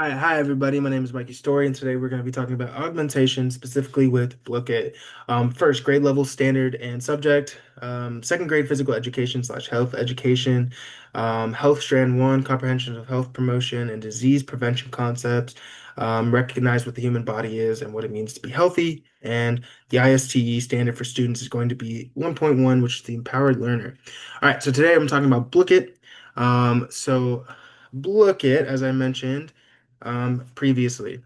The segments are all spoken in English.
Hi everybody. My name is Mikey Story, and today we're going to be talking about augmentation, specifically with Look at first grade level standard and subject, second grade physical education slash health education, health strand one, comprehension of health promotion and disease prevention concepts, recognize what the human body is and what it means to be healthy, and the ISTE standard for students is going to be 1.1, which is the empowered learner. All right, so today I'm talking about Book It. So Book It, as I mentioned previously.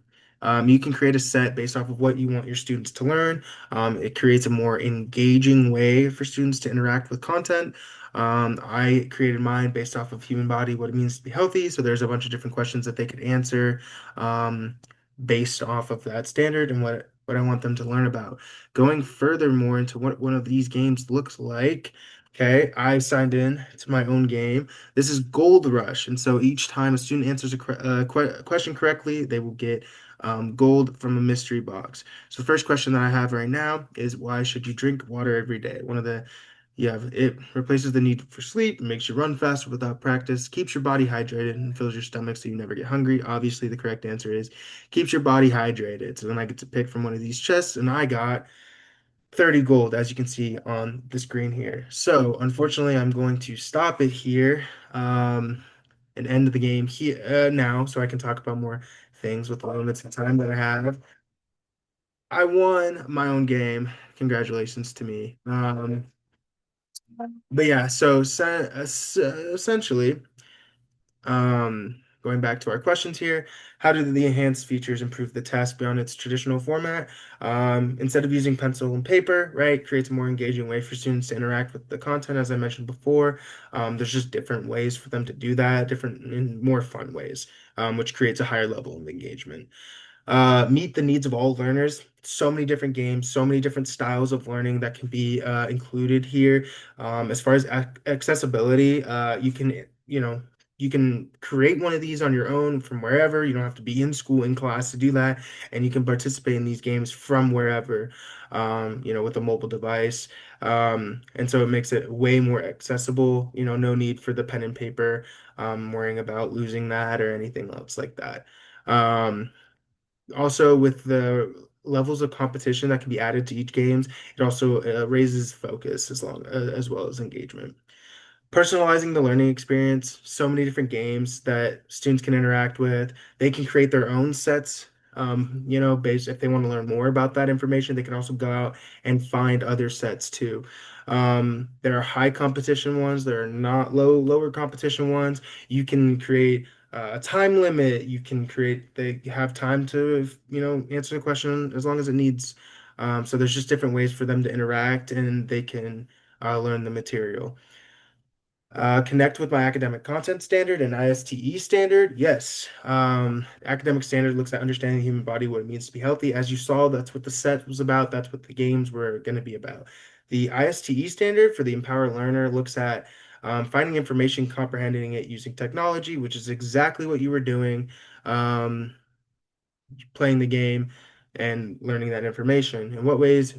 You can create a set based off of what you want your students to learn. It creates a more engaging way for students to interact with content. I created mine based off of human body, what it means to be healthy. So there's a bunch of different questions that they could answer um, based off of that standard and what I want them to learn about. Going further more into what one of these games looks like. Okay, I signed in to my own game. This is Gold Rush, and so each time a student answers a question correctly, they will get gold from a mystery box. So the first question that I have right now is why should you drink water every day? Yeah, it replaces the need for sleep, makes you run faster without practice, keeps your body hydrated, and fills your stomach so you never get hungry. Obviously, the correct answer is keeps your body hydrated. So then I get to pick from one of these chests, and I got 30 gold, as you can see on the screen here. So unfortunately, I'm going to stop it here and end the game here now so I can talk about more things with the limits of time that I have. I won my own game. Congratulations to me. But yeah, so essentially, going back to our questions here, how do the enhanced features improve the test beyond its traditional format? Instead of using pencil and paper, right, creates a more engaging way for students to interact with the content, as I mentioned before. There's just different ways for them to do that, different and more fun ways, which creates a higher level of engagement. Meet the needs of all learners. So many different games, so many different styles of learning that can be included here. As far as accessibility, you can create one of these on your own from wherever. You don't have to be in school, in class to do that, and you can participate in these games from wherever, with a mobile device. And so it makes it way more accessible. No need for the pen and paper, worrying about losing that or anything else like that. Um, Also, with the levels of competition that can be added to each games, it also raises focus as well as engagement. Personalizing the learning experience, so many different games that students can interact with. They can create their own sets, based if they want to learn more about that information, they can also go out and find other sets too. There are high competition ones, there are not lower competition ones. You can create a time limit. They have time to, answer the question as long as it needs. So there's just different ways for them to interact and they can learn the material. Connect with my academic content standard and ISTE standard. Yes. Academic standard looks at understanding the human body, what it means to be healthy. As you saw, that's what the set was about. That's what the games were going to be about. The ISTE standard for the empowered learner looks at finding information, comprehending it using technology, which is exactly what you were doing. Um, Playing the game and learning that information. In what ways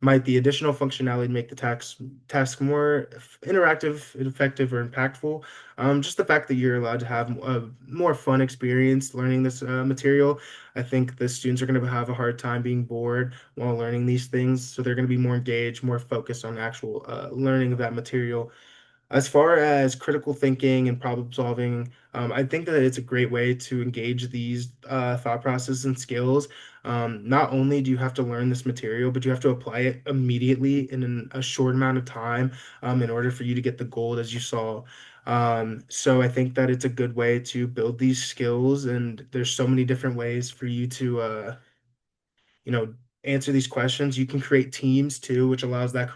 might the additional functionality make the task more interactive, effective, or impactful? Just the fact that you're allowed to have a more fun experience learning this material. I think the students are going to have a hard time being bored while learning these things, so they're going to be more engaged, more focused on actual learning of that material. As far as critical thinking and problem solving, I think that it's a great way to engage these thought processes and skills. Not only do you have to learn this material, but you have to apply it immediately in a short amount of time in order for you to get the gold, as you saw. So I think that it's a good way to build these skills, and there's so many different ways for you to you know, answer these questions. You can create teams too, which allows that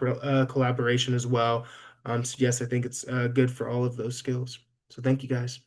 collaboration as well. So yes, I think it's good for all of those skills. So thank you guys.